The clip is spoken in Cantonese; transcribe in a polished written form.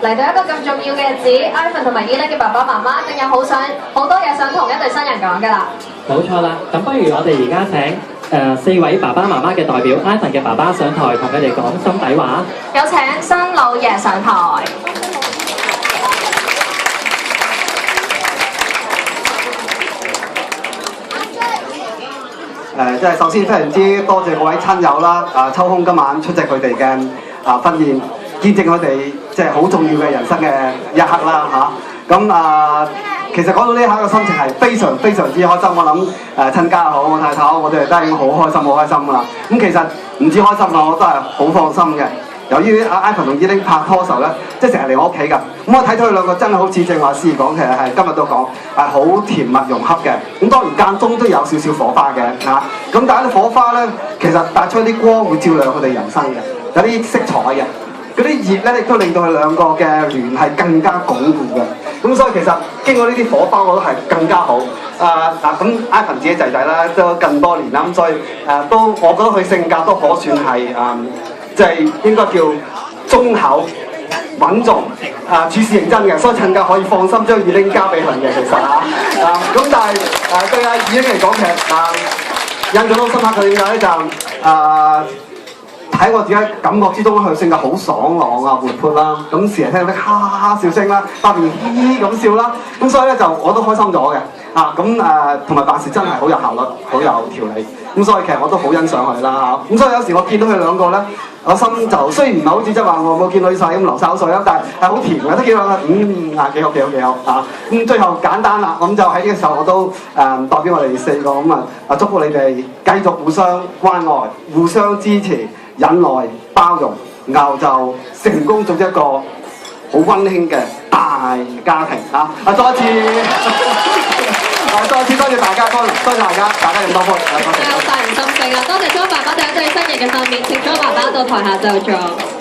嚟到一個咁重要嘅日子 ，Ivan 同埋 Elaine 嘅爸爸媽媽一定有好多嘢想同一對新人講㗎啦。冇錯啦，咁不如我哋而家請4位爸爸媽媽嘅代表 Ivan 嘅爸爸上台同佢哋講心底話。有請新老爺上台。即係首先非常之多謝各位親友啦，抽空今晚出席佢哋嘅婚宴，見證佢哋即係好重要嘅人生嘅一刻啦嚇。咁其實講到呢一刻嘅心情係非常非常之開心，我諗親家好，我太太好，我哋都已經好開心好開心噶啦。咁其實唔止開心啊，我都係好放心嘅。由於阿 Ivan 同 Elaine 拍拖嘅時候咧，即係成日嚟我屋企㗎。咁我睇到佢兩個真係好似正話司儀講，其實係今日都講係好甜蜜融洽嘅。咁當然間中都有少少火花嘅嚇。咁但係啲火花咧，其實帶出啲光會照亮佢哋人生嘅，有啲色彩嘅。嗰啲熱咧亦都令到佢兩個嘅聯繫更加鞏固嘅。咁所以其實經過呢啲火花，我覺得係更加好。咁 Ivan 自己仔仔啦，都更多年啦，咁所以都我覺得佢性格都可算係即係應該叫忠厚穩重處事認真嘅，所以更加可以放心將Elaine交俾佢嘅其實咁但係對阿Elaine嚟講，其實印象都深刻嘅點解咧就喺我自己感覺之中，佢性格好爽朗啊、活潑啦，咁成日聽到啲哈哈笑聲啦，發面嘻嘻咁笑啦，咁所以咧就我都開心咗嘅同埋辦事真係好有效率、好有條理，咁所以其實我都好欣賞佢啦咁所以有時我見到佢兩個咧，我心就雖然唔係好似即係話我冇見女婿咁流晒口水啦，但係係好甜嘅，都見到幾好咁最後簡單啦，咁就喺呢個時候我都代表我哋4個咁祝福你哋繼續互相關愛、互相支持。忍耐包容，然後就成功組織一個好溫馨嘅大家庭再一次多謝大家，多謝大家咁多歡迎，多謝。有大唔心聲啊！多謝咗爸爸第一對新人嘅訓練，請咗爸爸到台下就座。